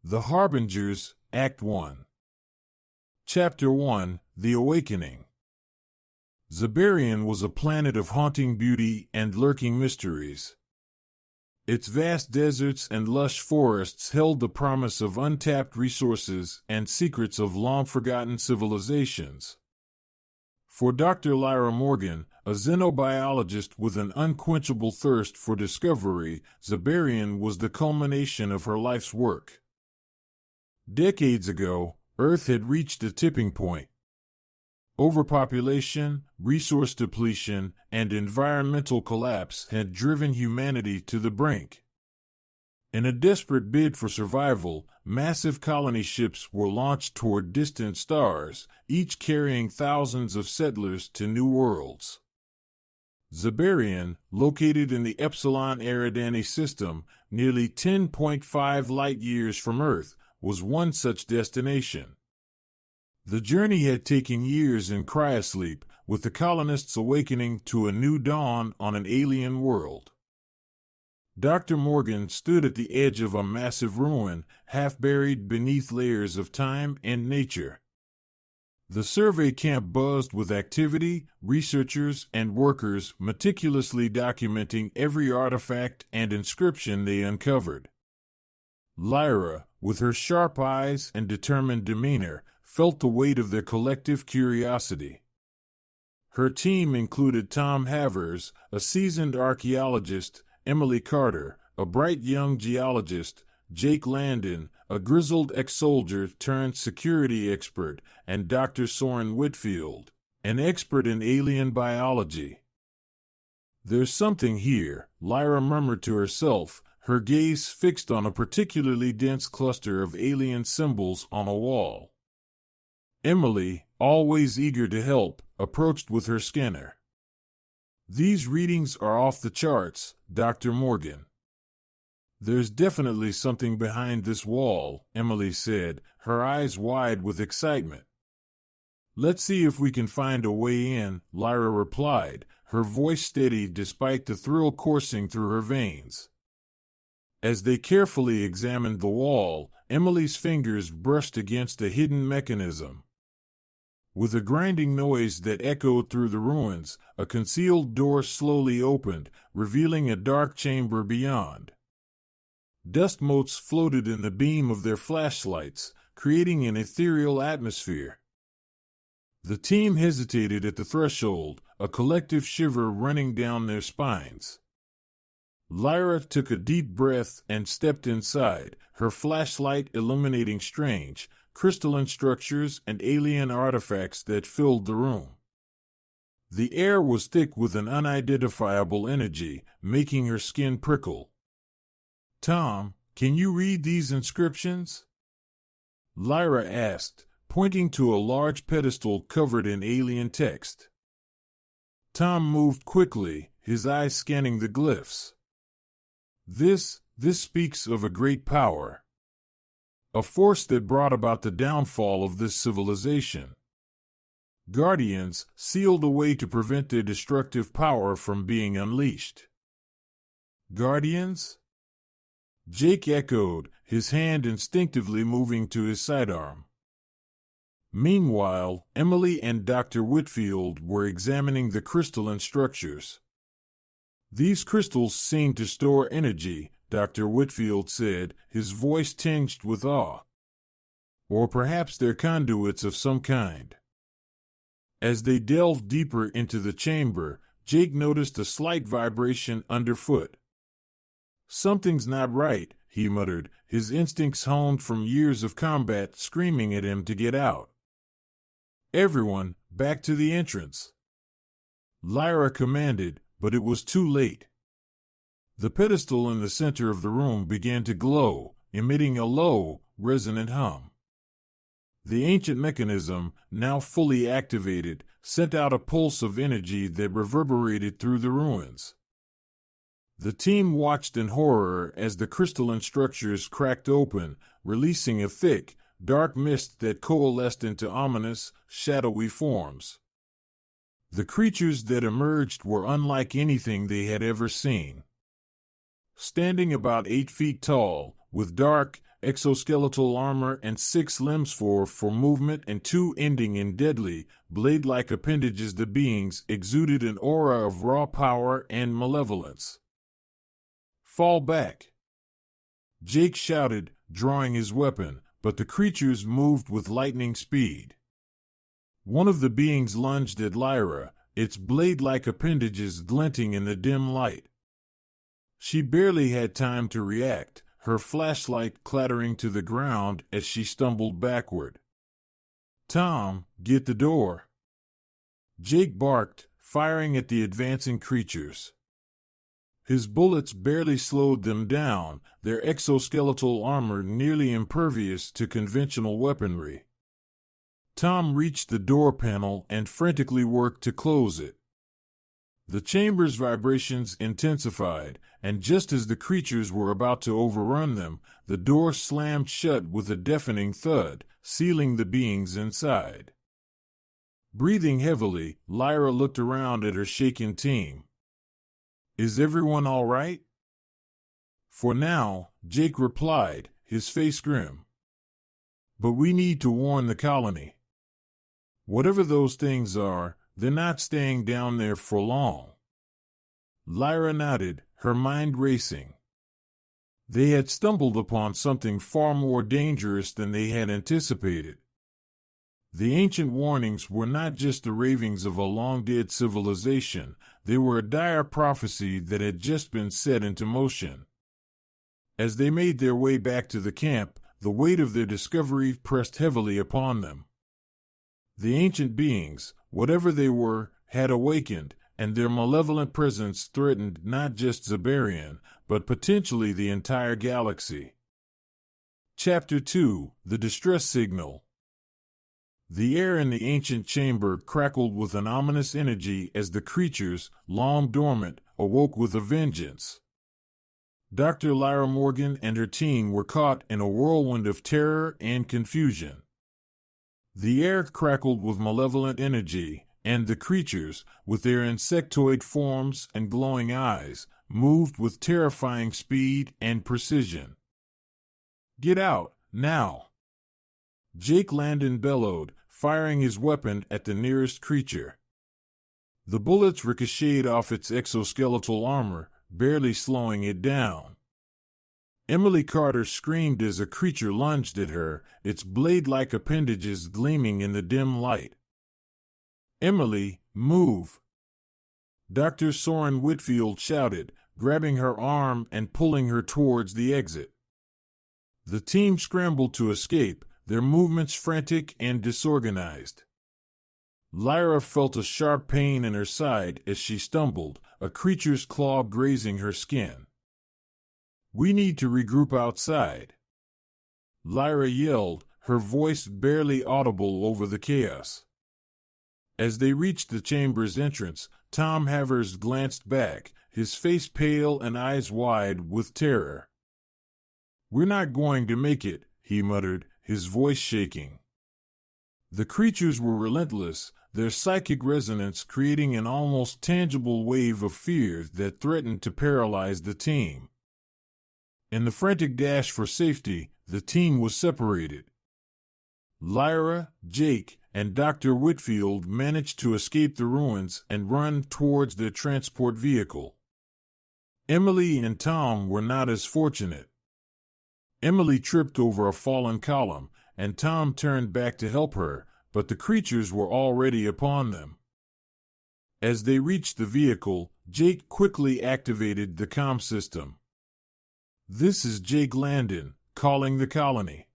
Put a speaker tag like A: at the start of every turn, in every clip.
A: The Harbingers, Act 1. Chapter 1, The Awakening. Zabarian was a planet of haunting beauty and lurking mysteries. Its vast deserts and lush forests held the promise of untapped resources and secrets of long-forgotten civilizations. For Dr. Lyra Morgan, a xenobiologist with an unquenchable thirst for discovery, Zabarian was the culmination of her life's work. Decades ago, Earth had reached a tipping point. Overpopulation, resource depletion, and environmental collapse had driven humanity to the brink. In a desperate bid for survival, massive colony ships were launched toward distant stars, each carrying thousands of settlers to new worlds. Zabarian, located in the Epsilon Eridani system, nearly 10.5 light-years from Earth, was one such destination. The journey had taken years in cryosleep, with the colonists awakening to a new dawn on an alien world. Dr. Morgan stood at the edge of a massive ruin, half buried beneath layers of time and nature. The survey camp buzzed with activity, researchers and workers meticulously documenting every artifact and inscription they uncovered. Lyra, with her sharp eyes and determined demeanor, felt the weight of their collective curiosity. Her team included Tom Havers, a seasoned archaeologist, Emily Carter, a bright young geologist, Jake Landon, a grizzled ex-soldier turned security expert, and Dr. Soren Whitfield, an expert in alien biology. "There's something here," Lyra murmured to herself, her gaze fixed on a particularly dense cluster of alien symbols on a wall. Emily, always eager to help, approached with her scanner. "These readings are off the charts, Dr. Morgan." "There's definitely something behind this wall," Emily said, her eyes wide with excitement. "Let's see if we can find a way in," Lyra replied, her voice steady despite the thrill coursing through her veins. As they carefully examined the wall, Emily's fingers brushed against a hidden mechanism. With a grinding noise that echoed through the ruins, a concealed door slowly opened, revealing a dark chamber beyond. Dust motes floated in the beam of their flashlights, creating an ethereal atmosphere. The team hesitated at the threshold, a collective shiver running down their spines. Lyra took a deep breath and stepped inside, her flashlight illuminating strange, crystalline structures and alien artifacts that filled the room. The air was thick with an unidentifiable energy, making her skin prickle. "Tom, can you read these inscriptions?" Lyra asked, pointing to a large pedestal covered in alien text. Tom moved quickly, his eyes scanning the glyphs. This speaks of a great power. A force that brought about the downfall of this civilization. Guardians, sealed away to prevent their destructive power from being unleashed. "Guardians?" Jake echoed, his hand instinctively moving to his sidearm. Meanwhile, Emily and Dr. Whitfield were examining the crystalline structures. "These crystals seem to store energy," Dr. Whitfield said, his voice tinged with awe. "Or perhaps they're conduits of some kind." As they delved deeper into the chamber, Jake noticed a slight vibration underfoot. "Something's not right," he muttered, his instincts honed from years of combat screaming at him to get out. "Everyone, back to the entrance," Lyra commanded, but it was too late. The pedestal in the center of the room began to glow, emitting a low, resonant hum. The ancient mechanism, now fully activated, sent out a pulse of energy that reverberated through the ruins. The team watched in horror as the crystalline structures cracked open, releasing a thick, dark mist that coalesced into ominous, shadowy forms. The creatures that emerged were unlike anything they had ever seen. Standing about 8 feet tall, with dark, exoskeletal armor and 6 limbs, 4 for movement and 2 ending in deadly, blade-like appendages. The beings exuded an aura of raw power and malevolence. "Fall back!" Jake shouted, drawing his weapon, but the creatures moved with lightning speed. One of the beings lunged at Lyra, its blade-like appendages glinting in the dim light. She barely had time to react, her flashlight clattering to the ground as she stumbled backward. "Tom, get the door!" Jake barked, firing at the advancing creatures. His bullets barely slowed them down, their exoskeletal armor nearly impervious to conventional weaponry. Tom reached the door panel and frantically worked to close it. The chamber's vibrations intensified, and just as the creatures were about to overrun them, the door slammed shut with a deafening thud, sealing the beings inside. Breathing heavily, Lyra looked around at her shaken team. "Is everyone all right?" "For now," Jake replied, his face grim. "But we need to warn the colony. Whatever those things are, they're not staying down there for long." Lyra nodded, her mind racing. They had stumbled upon something far more dangerous than they had anticipated. The ancient warnings were not just the ravings of a long-dead civilization, they were a dire prophecy that had just been set into motion. As they made their way back to the camp, the weight of their discovery pressed heavily upon them. The ancient beings, whatever they were, had awakened, and their malevolent presence threatened not just Zabarian, but potentially the entire galaxy. Chapter 2: The Distress Signal. The air in the ancient chamber crackled with an ominous energy as the creatures, long dormant, awoke with a vengeance. Dr. Lyra Morgan and her team were caught in a whirlwind of terror and confusion. The air crackled with malevolent energy, and the creatures, with their insectoid forms and glowing eyes, moved with terrifying speed and precision. "Get out, now!" Jake Landon bellowed, firing his weapon at the nearest creature. The bullets ricocheted off its exoskeletal armor, barely slowing it down. Emily Carter screamed as a creature lunged at her, its blade-like appendages gleaming in the dim light. "Emily, move!" Dr. Soren Whitfield shouted, grabbing her arm and pulling her towards the exit. The team scrambled to escape, their movements frantic and disorganized. Lyra felt a sharp pain in her side as she stumbled, a creature's claw grazing her skin. "We need to regroup outside," Lyra yelled, her voice barely audible over the chaos. As they reached the chamber's entrance, Tom Havers glanced back, his face pale and eyes wide with terror. "We're not going to make it," he muttered, his voice shaking. The creatures were relentless, their psychic resonance creating an almost tangible wave of fear that threatened to paralyze the team. In the frantic dash for safety, the team was separated. Lyra, Jake, and Dr. Whitfield managed to escape the ruins and run towards their transport vehicle. Emily and Tom were not as fortunate. Emily tripped over a fallen column, and Tom turned back to help her, but the creatures were already upon them. As they reached the vehicle, Jake quickly activated the comm system. "This is Jake Landon, calling the colony.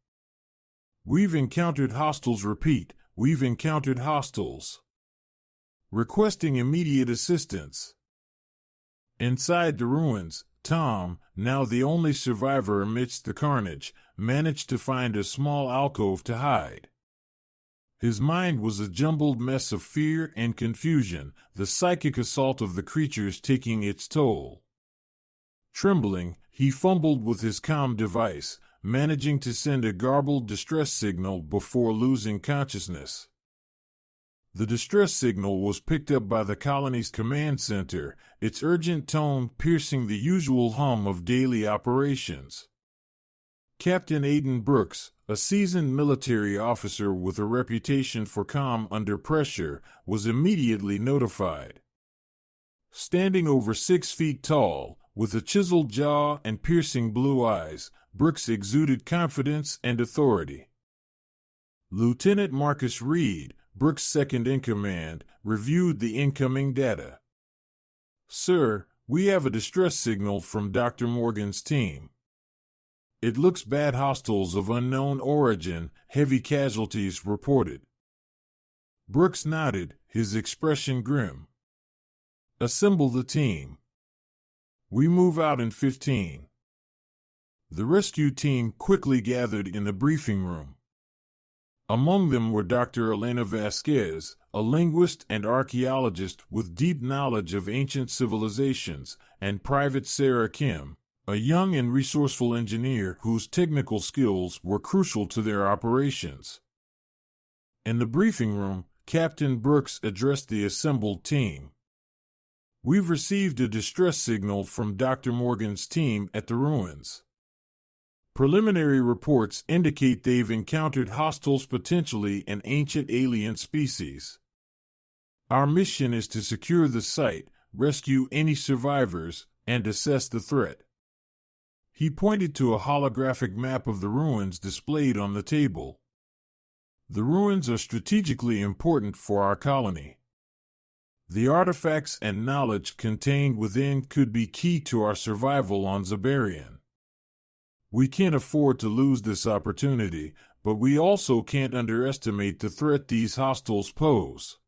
A: We've encountered hostiles. Repeat, we've encountered hostiles. Requesting immediate assistance." Inside the ruins, Tom, now the only survivor amidst the carnage, managed to find a small alcove to hide. His mind was a jumbled mess of fear and confusion, the psychic assault of the creatures taking its toll. Trembling, he fumbled with his comm device, managing to send a garbled distress signal before losing consciousness. The distress signal was picked up by the colony's command center, its urgent tone piercing the usual hum of daily operations. Captain Aiden Brooks, a seasoned military officer with a reputation for calm under pressure, was immediately notified. Standing over 6 feet tall, with a chiseled jaw and piercing blue eyes, Brooks exuded confidence and authority. Lieutenant Marcus Reed, Brooks' second-in-command, reviewed the incoming data. "Sir, we have a distress signal from Dr. Morgan's team. It looks bad. Hostiles of unknown origin, heavy casualties reported." Brooks nodded, his expression grim. "Assemble the team. We move out in 15. The rescue team quickly gathered in the briefing room. Among them were Dr. Elena Vasquez, a linguist and archaeologist with deep knowledge of ancient civilizations, and Private Sarah Kim, a young and resourceful engineer whose technical skills were crucial to their operations. In the briefing room, Captain Brooks addressed the assembled team. "We've received a distress signal from Dr. Morgan's team at the ruins. Preliminary reports indicate they've encountered hostiles, potentially an ancient alien species. Our mission is to secure the site, rescue any survivors, and assess the threat." He pointed to a holographic map of the ruins displayed on the table. "The ruins are strategically important for our colony. The artifacts and knowledge contained within could be key to our survival on Zabarian. We can't afford to lose this opportunity, but we also can't underestimate the threat these hostiles pose."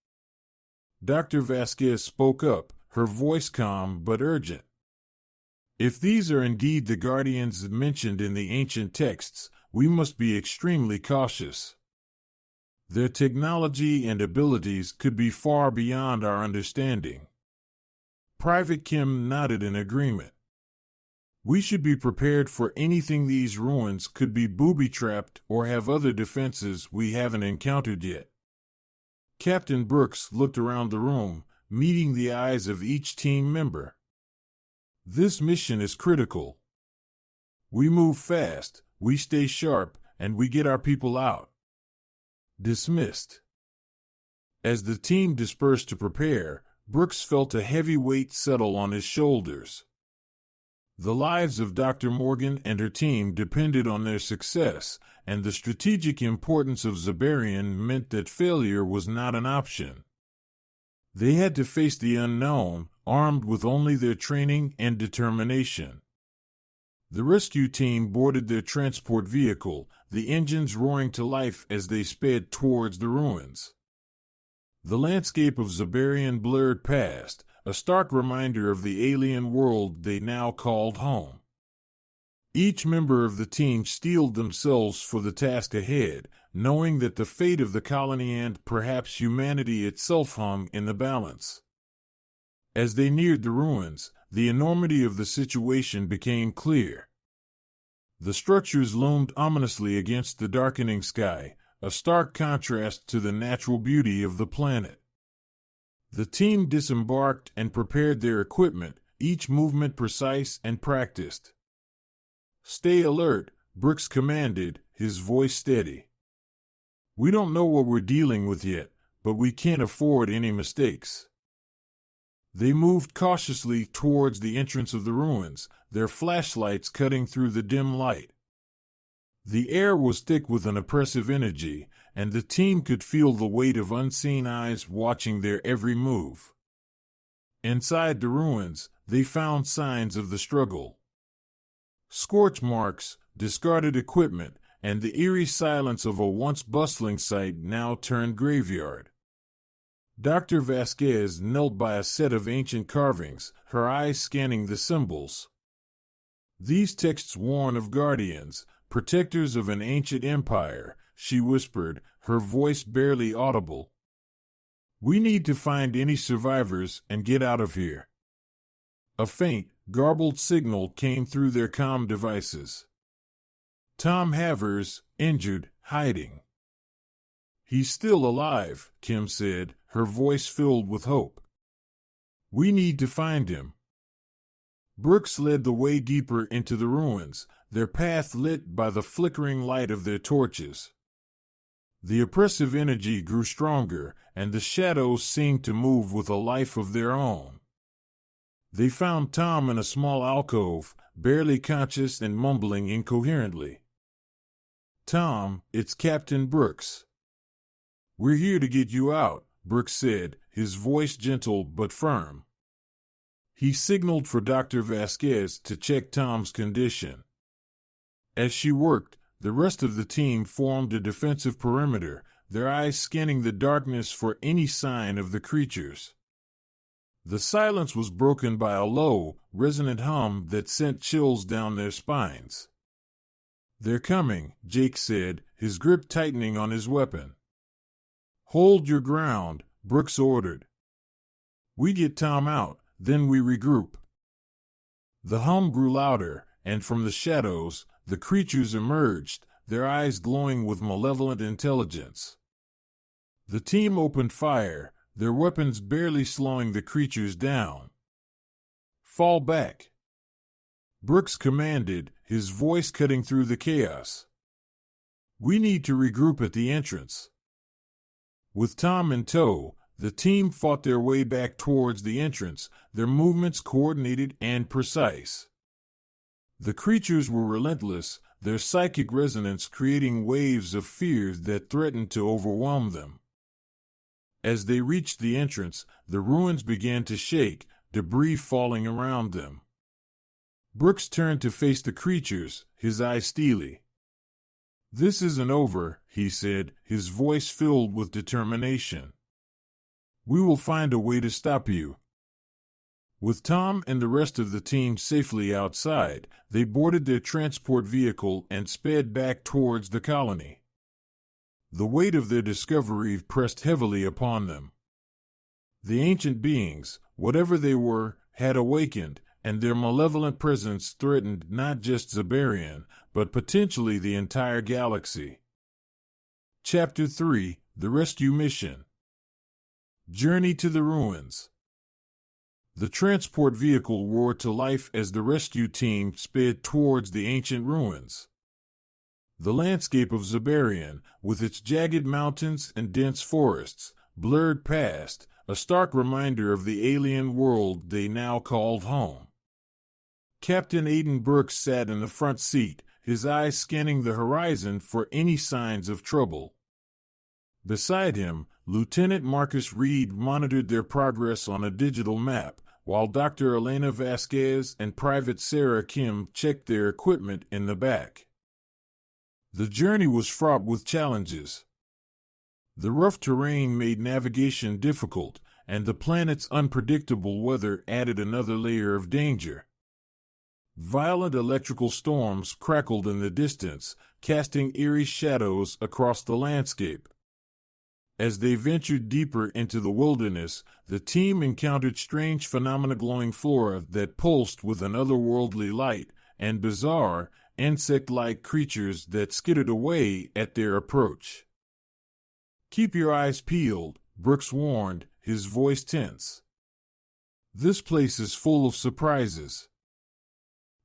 A: Dr. Vasquez spoke up, her voice calm but urgent. "If these are indeed the guardians mentioned in the ancient texts, we must be extremely cautious. Their technology and abilities could be far beyond our understanding." Private Kim nodded in agreement. "We should be prepared for anything. These ruins could be booby-trapped or have other defenses we haven't encountered yet." Captain Brooks looked around the room, meeting the eyes of each team member. "This mission is critical. We move fast, we stay sharp, and we get our people out." Dismissed. As the team dispersed to prepare, Brooks felt a heavy weight settle on his shoulders. The lives of Dr. Morgan and her team depended on their success, and the strategic importance of Zabarian meant that failure was not an option. They had to face the unknown, armed with only their training and determination. The rescue team boarded their transport vehicle, the engines roaring to life as they sped towards the ruins. The landscape of Zabarian blurred past, a stark reminder of the alien world they now called home. Each member of the team steeled themselves for the task ahead, knowing that the fate of the colony and perhaps humanity itself hung in the balance. As they neared the ruins, the enormity of the situation became clear. The structures loomed ominously against the darkening sky, a stark contrast to the natural beauty of the planet. The team disembarked and prepared their equipment, each movement precise and practiced. "Stay alert," Brooks commanded, his voice steady. "We don't know what we're dealing with yet, but we can't afford any mistakes." They moved cautiously towards the entrance of the ruins, their flashlights cutting through the dim light. The air was thick with an oppressive energy, and the team could feel the weight of unseen eyes watching their every move. Inside the ruins, they found signs of the struggle. Scorch marks, discarded equipment, and the eerie silence of a once bustling site now turned graveyard. Dr. Vasquez knelt by a set of ancient carvings, her eyes scanning the symbols. "These texts warn of guardians, protectors of an ancient empire," she whispered, her voice barely audible. "We need to find any survivors and get out of here." A faint, garbled signal came through their comm devices. "Tom Havers, injured, hiding." "He's still alive," Kim said, her voice filled with hope. "We need to find him." Brooks led the way deeper into the ruins, their path lit by the flickering light of their torches. The oppressive energy grew stronger, and the shadows seemed to move with a life of their own. They found Tom in a small alcove, barely conscious and mumbling incoherently. "Tom, it's Captain Brooks." "We're here to get you out," Brooks said, his voice gentle but firm. He signaled for Dr. Vasquez to check Tom's condition. As she worked, the rest of the team formed a defensive perimeter, their eyes scanning the darkness for any sign of the creatures. The silence was broken by a low, resonant hum that sent chills down their spines. "They're coming," Jake said, his grip tightening on his weapon. "Hold your ground," Brooks ordered. "We get Tom out, then we regroup." The hum grew louder, and from the shadows, the creatures emerged, their eyes glowing with malevolent intelligence. The team opened fire, their weapons barely slowing the creatures down. "Fall back," Brooks commanded, his voice cutting through the chaos. "We need to regroup at the entrance." With Tom in tow, the team fought their way back towards the entrance, their movements coordinated and precise. The creatures were relentless, their psychic resonance creating waves of fear that threatened to overwhelm them. As they reached the entrance, the ruins began to shake, debris falling around them. Brooks turned to face the creatures, his eyes steely. "This isn't over," he said, his voice filled with determination. "We will find a way to stop you." With Tom and the rest of the team safely outside, they boarded their transport vehicle and sped back towards the colony. The weight of their discovery pressed heavily upon them. The ancient beings, whatever they were, had awakened, and their malevolent presence threatened not just Zabarian, but potentially the entire galaxy. Chapter 3: The Rescue Mission. Journey to the Ruins. The transport vehicle roared to life as the rescue team sped towards the ancient ruins. The landscape of Zabarian, with its jagged mountains and dense forests, blurred past, a stark reminder of the alien world they now called home. Captain Aiden Brooks sat in the front seat, his eyes scanning the horizon for any signs of trouble. Beside him, Lieutenant Marcus Reed monitored their progress on a digital map, while Dr. Elena Vasquez and Private Sarah Kim checked their equipment in the back. The journey was fraught with challenges. The rough terrain made navigation difficult, and the planet's unpredictable weather added another layer of danger. Violent electrical storms crackled in the distance, casting eerie shadows across the landscape. As they ventured deeper into the wilderness, the team encountered strange phenomena, glowing flora that pulsed with an otherworldly light, and bizarre, insect-like creatures that skittered away at their approach. "Keep your eyes peeled," Brooks warned, his voice tense. "This place is full of surprises."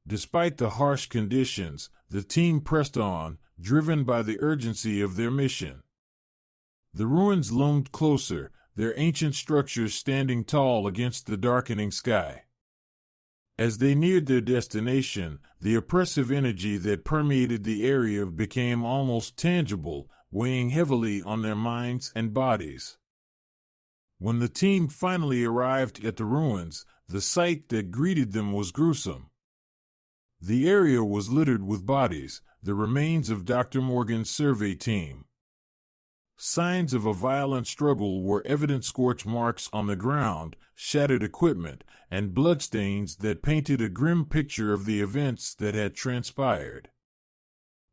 A: Despite the harsh conditions, the team pressed on, driven by the urgency of their mission. The ruins loomed closer, their ancient structures standing tall against the darkening sky. As they neared their destination, the oppressive energy that permeated the area became almost tangible, weighing heavily on their minds and bodies. When the team finally arrived at the ruins, the sight that greeted them was gruesome. The area was littered with bodies, the remains of Dr. Morgan's survey team. Signs of a violent struggle were evident: scorch marks on the ground, shattered equipment, and bloodstains that painted a grim picture of the events that had transpired.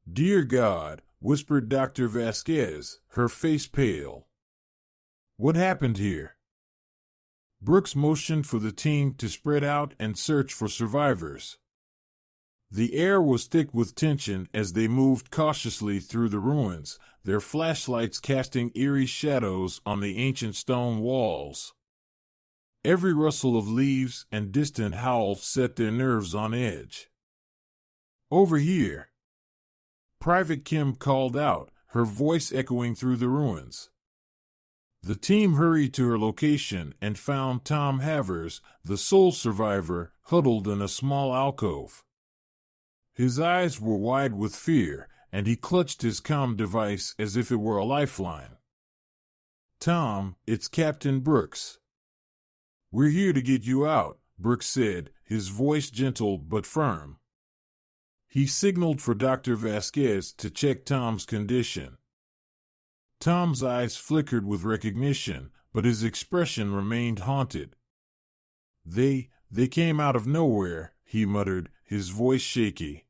A: "Dear God," whispered Dr. Vasquez, her face pale. "What happened here?" Brooks motioned for the team to spread out and search for survivors. The air was thick with tension as they moved cautiously through the ruins, their flashlights casting eerie shadows on the ancient stone walls. Every rustle of leaves and distant howls set their nerves on edge. "Over here!" Private Kim called out, her voice echoing through the ruins. The team hurried to her location and found Tom Havers, the sole survivor, huddled in a small alcove. His eyes were wide with fear, and he clutched his comm device as if it were a lifeline. "Tom, it's Captain Brooks. We're here to get you out," Brooks said, his voice gentle but firm. He signaled for Dr. Vasquez to check Tom's condition. Tom's eyes flickered with recognition, but his expression remained haunted. They came out of nowhere," he muttered, his voice shaky.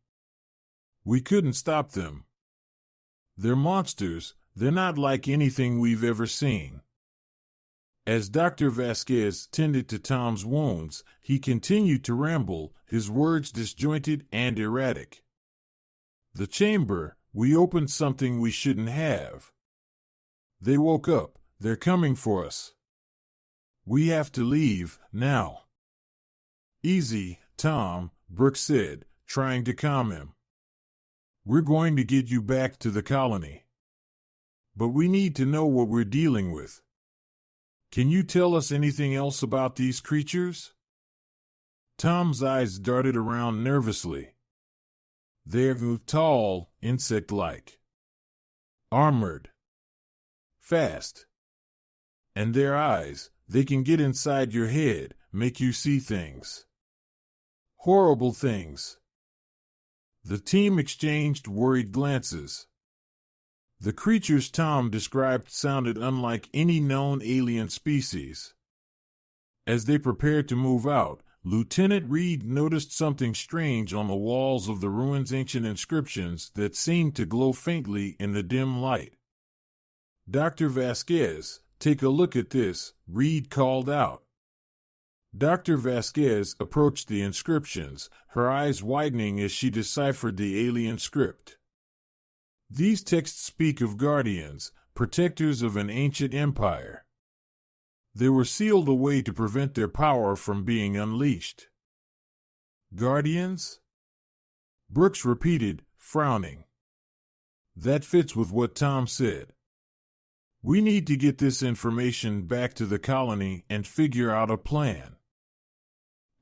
A: "We couldn't stop them. They're monsters. They're not like anything we've ever seen." As Dr. Vasquez tended to Tom's wounds, he continued to ramble, his words disjointed and erratic. "The chamber, we opened something we shouldn't have. They woke up. They're coming for us. We have to leave, now." "Easy, Tom," Brooks said, trying to calm him. "We're going to get you back to the colony. But we need to know what we're dealing with. Can you tell us anything else about these creatures?" Tom's eyes darted around nervously. "They're tall, insect-like. Armored. Fast. And their eyes, they can get inside your head, make you see things. Horrible things." The team exchanged worried glances. The creatures Tom described sounded unlike any known alien species. As they prepared to move out, Lieutenant Reed noticed something strange on the walls of the ruins' ancient inscriptions that seemed to glow faintly in the dim light. "Dr. Vasquez, take a look at this," Reed called out. Dr. Vasquez approached the inscriptions, her eyes widening as she deciphered the alien script. These texts speak of guardians, protectors of an ancient empire. They were sealed away to prevent their power from being unleashed. "Guardians?" Brooks repeated, frowning. "That fits with what Tom said. We need to get this information back to the colony and figure out a plan."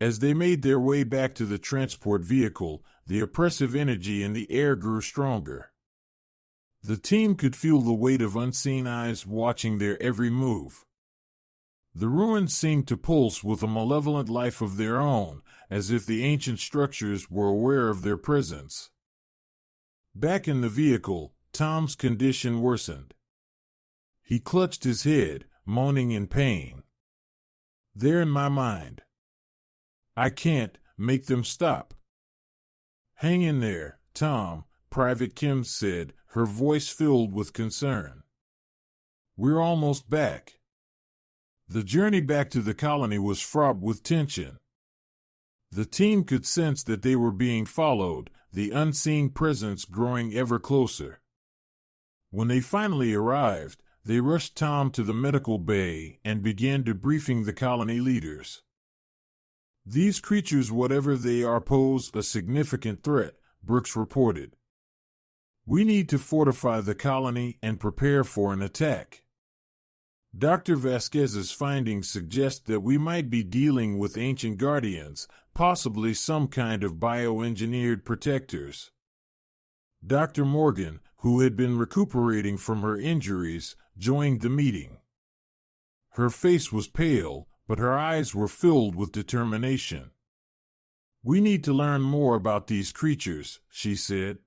A: As they made their way back to the transport vehicle, the oppressive energy in the air grew stronger. The team could feel the weight of unseen eyes watching their every move. The ruins seemed to pulse with a malevolent life of their own, as if the ancient structures were aware of their presence. Back in the vehicle, Tom's condition worsened. He clutched his head, moaning in pain. "They're in my mind. I can't make them stop." "Hang in there, Tom," Private Kim said, her voice filled with concern. "We're almost back." The journey back to the colony was fraught with tension. The team could sense that they were being followed, the unseen presence growing ever closer. When they finally arrived, they rushed Tom to the medical bay and began debriefing the colony leaders. "These creatures, whatever they are, pose a significant threat," Brooks reported. "We need to fortify the colony and prepare for an attack. Dr. Vasquez's findings suggest that we might be dealing with ancient guardians, possibly some kind of bioengineered protectors." Dr. Morgan, who had been recuperating from her injuries, joined the meeting. Her face was pale, but her eyes were filled with determination. "We need to learn more about these creatures," she said.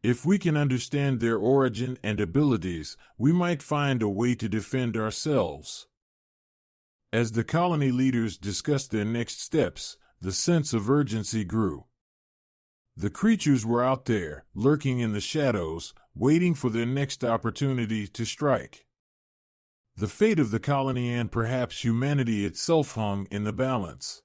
A: "If we can understand their origin and abilities, we might find a way to defend ourselves." As the colony leaders discussed their next steps, the sense of urgency grew. The creatures were out there, lurking in the shadows, waiting for their next opportunity to strike. The fate of the colony and perhaps humanity itself hung in the balance.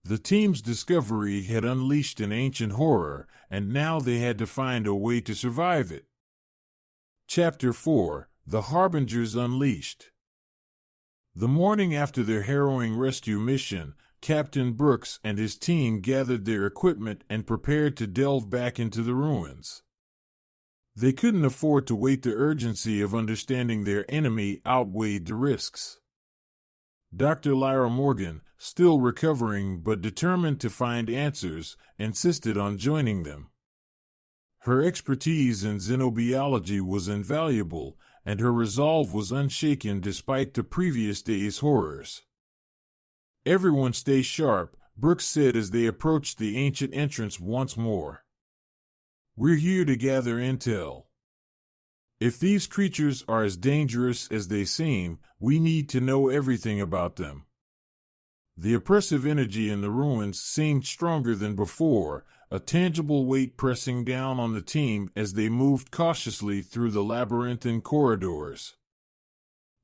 A: The team's discovery had unleashed an ancient horror, and now they had to find a way to survive it. Chapter 4: The Harbingers Unleashed. The morning after their harrowing rescue mission, Captain Brooks and his team gathered their equipment and prepared to delve back into the ruins. They couldn't afford to wait. The urgency of understanding their enemy outweighed the risks. Dr. Lyra Morgan, still recovering but determined to find answers, insisted on joining them. Her expertise in xenobiology was invaluable, and her resolve was unshaken despite the previous day's horrors. "Everyone stay sharp," Brooks said as they approached the ancient entrance once more. "We're here to gather intel. If these creatures are as dangerous as they seem, we need to know everything about them." The oppressive energy in the ruins seemed stronger than before, a tangible weight pressing down on the team as they moved cautiously through the labyrinthine corridors.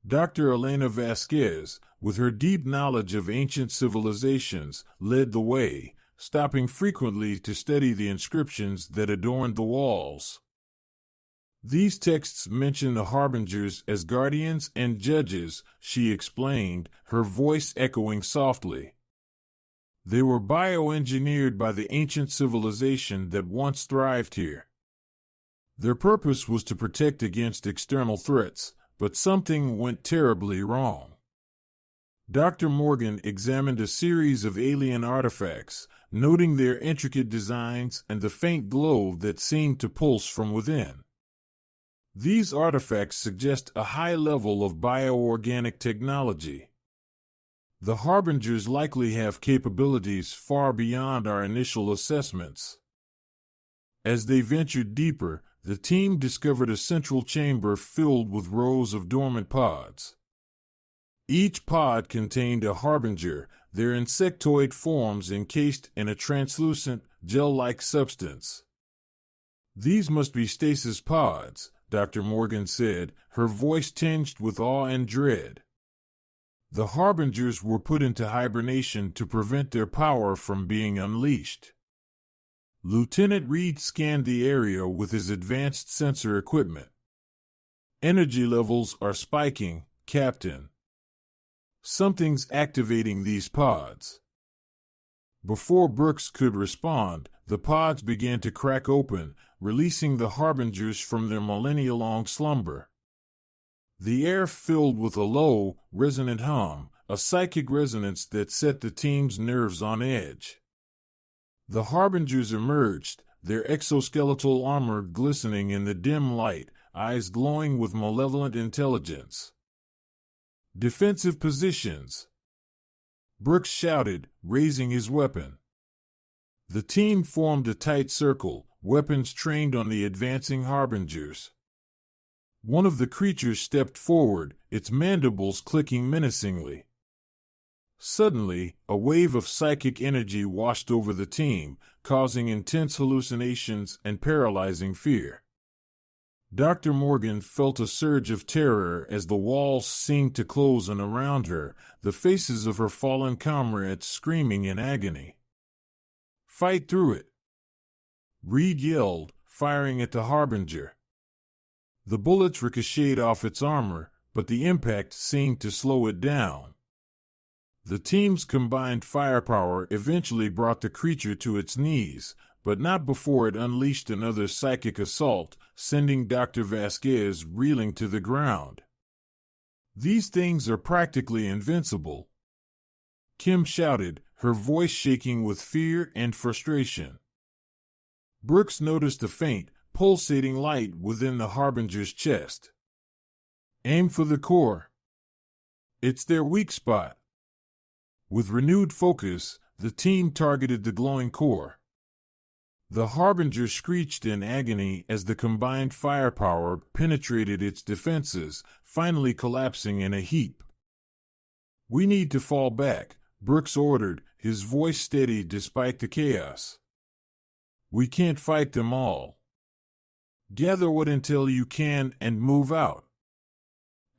A: Dr. Elena Vasquez, with her deep knowledge of ancient civilizations, led the way, stopping frequently to study the inscriptions that adorned the walls. "These texts mention the Harbingers as guardians and judges," she explained, her voice echoing softly. "They were bioengineered by the ancient civilization that once thrived here. Their purpose was to protect against external threats, but something went terribly wrong." Dr. Morgan examined a series of alien artifacts, noting their intricate designs and the faint glow that seemed to pulse from within. These artifacts suggest a high level of bioorganic technology. The Harbingers likely have capabilities far beyond our initial assessments. As they ventured deeper, the team discovered a central chamber filled with rows of dormant pods. Each pod contained a Harbinger, their insectoid forms encased in a translucent, gel-like substance. "These must be stasis pods," Dr. Morgan said, her voice tinged with awe and dread. "The Harbingers were put into hibernation to prevent their power from being unleashed." Lieutenant Reed scanned the area with his advanced sensor equipment. "Energy levels are spiking, Captain. Something's activating these pods." Before Brooks could respond, the pods began to crack open, releasing the Harbingers from their millennia-long slumber. The air filled with a low, resonant hum, a psychic resonance that set the team's nerves on edge. The Harbingers emerged, their exoskeletal armor glistening in the dim light, eyes glowing with malevolent intelligence. "Defensive positions," Brooks shouted, raising his weapon. The team formed a tight circle, weapons trained on the advancing Harbingers. One of the creatures stepped forward, its mandibles clicking menacingly. Suddenly, a wave of psychic energy washed over the team, causing intense hallucinations and paralyzing fear. Dr. Morgan felt a surge of terror as the walls seemed to close in around her, the faces of her fallen comrades screaming in agony. "Fight through it," Reed yelled, firing at the Harbinger. The bullets ricocheted off its armor, but the impact seemed to slow it down. The team's combined firepower eventually brought the creature to its knees, but not before it unleashed another psychic assault, sending Dr. Vasquez reeling to the ground. "These things are practically invincible," Kim shouted, her voice shaking with fear and frustration. Brooks noticed a faint, pulsating light within the Harbinger's chest. "Aim for the core. It's their weak spot." With renewed focus, the team targeted the glowing core. The Harbinger screeched in agony as the combined firepower penetrated its defenses, finally collapsing in a heap. "We need to fall back," Brooks ordered, his voice steady despite the chaos. "We can't fight them all. Gather what intel you can and move out."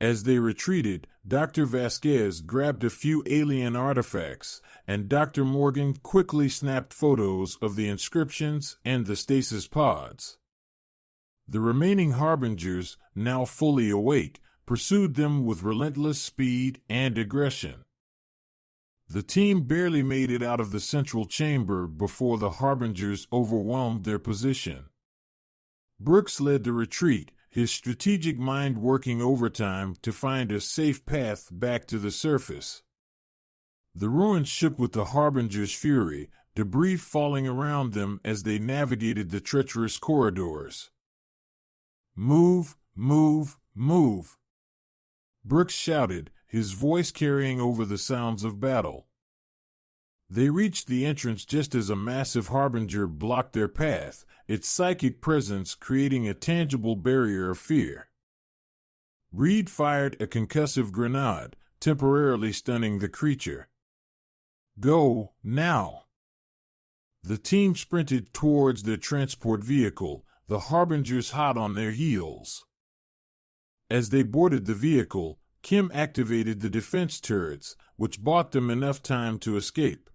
A: As they retreated, Dr. Vasquez grabbed a few alien artifacts, and Dr. Morgan quickly snapped photos of the inscriptions and the stasis pods. The remaining Harbingers, now fully awake, pursued them with relentless speed and aggression. The team barely made it out of the central chamber before the Harbingers overwhelmed their position. Brooks led the retreat, his strategic mind working overtime to find a safe path back to the surface. The ruins shook with the Harbingers' fury, debris falling around them as they navigated the treacherous corridors. "Move, move, move!" Brooks shouted, his voice carrying over the sounds of battle. They reached the entrance just as a massive Harbinger blocked their path, its psychic presence creating a tangible barrier of fear. Reed fired a concussive grenade, temporarily stunning the creature. "Go, now!" The team sprinted towards their transport vehicle, the Harbingers hot on their heels. As they boarded the vehicle, Kim activated the defense turrets, which bought them enough time to escape.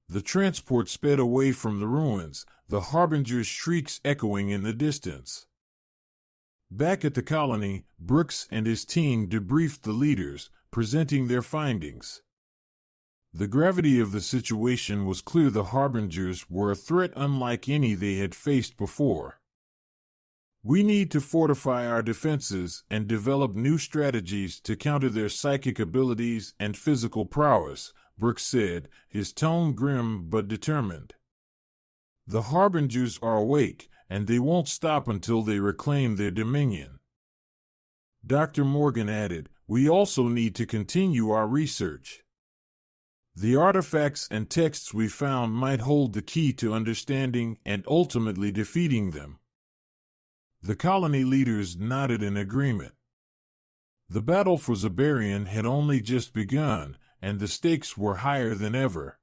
A: The transport sped away from the ruins, the Harbingers' shrieks echoing in the distance. Back at the colony, Brooks and his team debriefed the leaders, presenting their findings. The gravity of the situation was clear. The Harbingers were a threat unlike any they had faced before. "We need to fortify our defenses and develop new strategies to counter their psychic abilities and physical prowess," Brooks said, his tone grim but determined. "The Harbingers are awake, and they won't stop until they reclaim their dominion." Dr. Morgan added, "We also need to continue our research. The artifacts and texts we found might hold the key to understanding and ultimately defeating them." The colony leaders nodded in agreement. The battle for Zabarian had only just begun, and the stakes were higher than ever.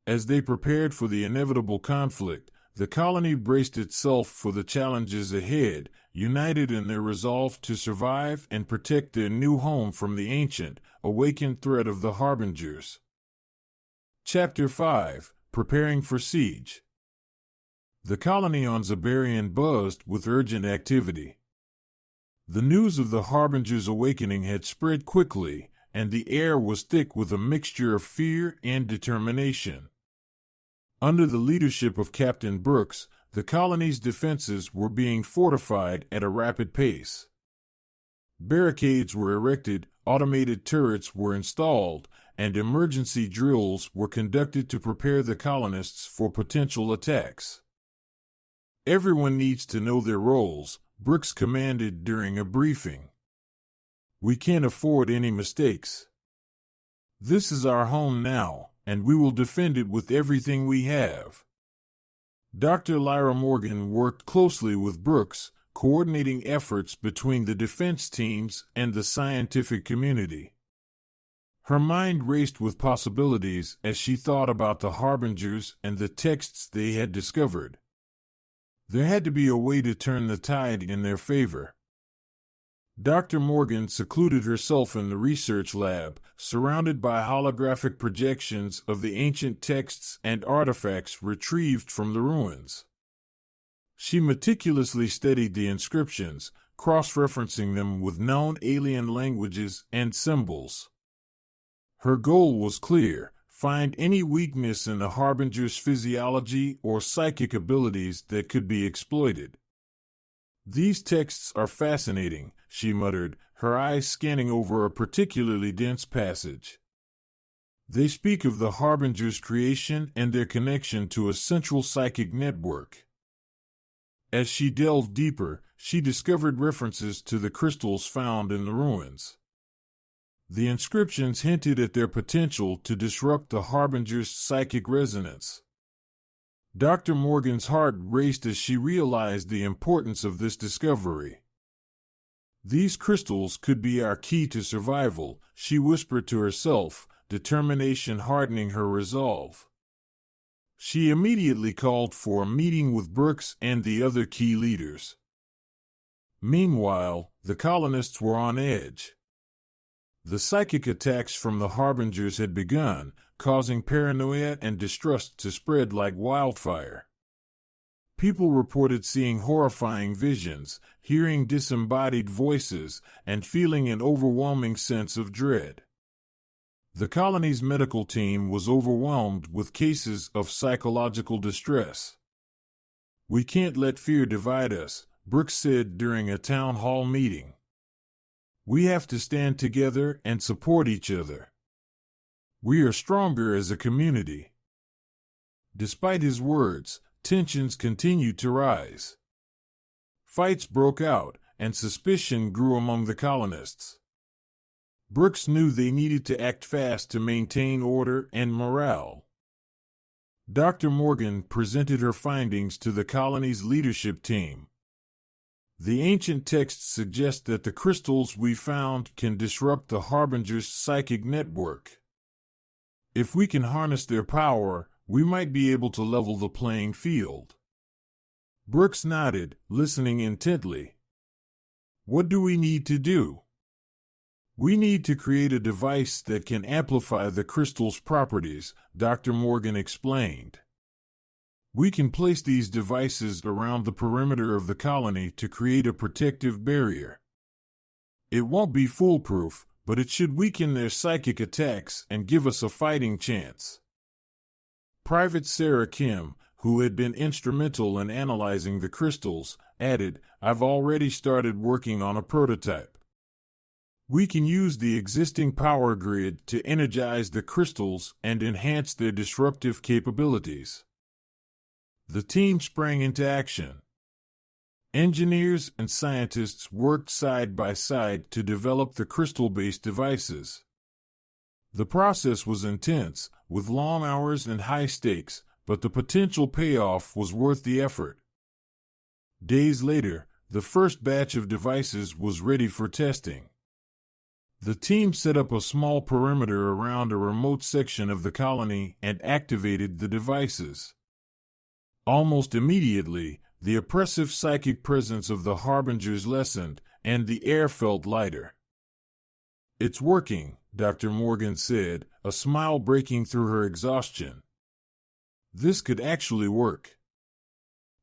A: As they prepared for the inevitable conflict, the colony braced itself for the challenges ahead, united in their resolve to survive and protect their new home from the ancient, awakened threat of the Harbingers. Chapter 5: Preparing for Siege. The colony on Zabarian buzzed with urgent activity. The news of the Harbingers' awakening had spread quickly, and the air was thick with a mixture of fear and determination. Under the leadership of Captain Brooks, the colony's defenses were being fortified at a rapid pace. Barricades were erected, automated turrets were installed, and emergency drills were conducted to prepare the colonists for potential attacks. "Everyone needs to know their roles," Brooks commanded during a briefing. "We can't afford any mistakes. This is our home now, and we will defend it with everything we have." Dr. Lyra Morgan worked closely with Brooks, coordinating efforts between the defense teams and the scientific community. Her mind raced with possibilities as she thought about the Harbingers and the texts they had discovered. There had to be a way to turn the tide in their favor. Dr. Morgan secluded herself in the research lab, surrounded by holographic projections of the ancient texts and artifacts retrieved from the ruins. She meticulously studied the inscriptions, cross-referencing them with known alien languages and symbols. Her goal was clear: find any weakness in the Harbinger's physiology or psychic abilities that could be exploited. "These texts are fascinating," she muttered, her eyes scanning over a particularly dense passage. "They speak of the Harbinger's creation and their connection to a central psychic network." As she delved deeper, she discovered references to the crystals found in the ruins. The inscriptions hinted at their potential to disrupt the Harbinger's psychic resonance. Dr. Morgan's heart raced as she realized the importance of this discovery. "These crystals could be our key to survival," she whispered to herself, determination hardening her resolve. She immediately called for a meeting with Brooks and the other key leaders. Meanwhile, the colonists were on edge. The psychic attacks from the Harbingers had begun, causing paranoia and distrust to spread like wildfire. People reported seeing horrifying visions, hearing disembodied voices, and feeling an overwhelming sense of dread. The colony's medical team was overwhelmed with cases of psychological distress. "We can't let fear divide us," Brooks said during a town hall meeting. "We have to stand together and support each other. We are stronger as a community." Despite his words, tensions continued to rise. Fights broke out, and suspicion grew among the colonists. Brooks knew they needed to act fast to maintain order and morale. Dr. Morgan presented her findings to the colony's leadership team. "The ancient texts suggest that the crystals we found can disrupt the Harbingers' psychic network. If we can harness their power, we might be able to level the playing field." Brooks nodded, listening intently. "What do we need to do?" "We need to create a device that can amplify the crystal's properties," Dr. Morgan explained. "We can place these devices around the perimeter of the colony to create a protective barrier. It won't be foolproof, but it should weaken their psychic attacks and give us a fighting chance." Private Sarah Kim, who had been instrumental in analyzing the crystals, added, "I've already started working on a prototype. We can use the existing power grid to energize the crystals and enhance their disruptive capabilities." The team sprang into action. Engineers and scientists worked side by side to develop the crystal-based devices. The process was intense, with long hours and high stakes, but the potential payoff was worth the effort. Days later, the first batch of devices was ready for testing. The team set up a small perimeter around a remote section of the colony and activated the devices. Almost immediately, the oppressive psychic presence of the Harbingers lessened, and the air felt lighter. "It's working," Dr. Morgan said, a smile breaking through her exhaustion. "This could actually work."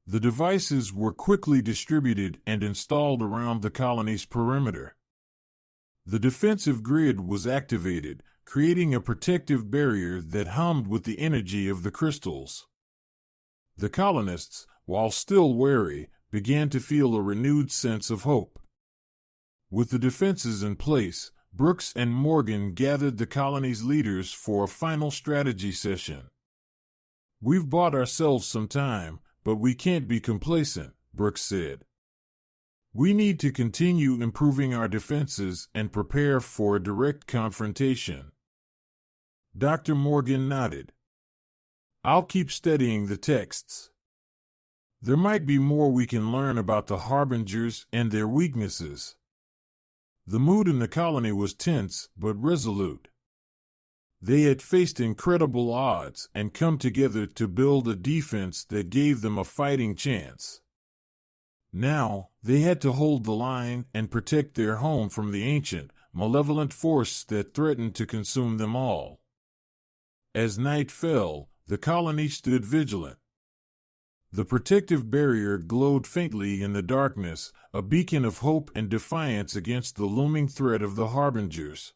A: The devices were quickly distributed and installed around the colony's perimeter. The defensive grid was activated, creating a protective barrier that hummed with the energy of the crystals. The colonists, while still wary, began to feel a renewed sense of hope. With the defenses in place, Brooks and Morgan gathered the colony's leaders for a final strategy session. "We've bought ourselves some time, but we can't be complacent," Brooks said. "We need to continue improving our defenses and prepare for a direct confrontation." Dr. Morgan nodded. "I'll keep studying the texts. There might be more we can learn about the Harbingers and their weaknesses." The mood in the colony was tense but resolute. They had faced incredible odds and come together to build a defense that gave them a fighting chance. Now, they had to hold the line and protect their home from the ancient, malevolent force that threatened to consume them all. As night fell, the colony stood vigilant. The protective barrier glowed faintly in the darkness, a beacon of hope and defiance against the looming threat of the Harbingers.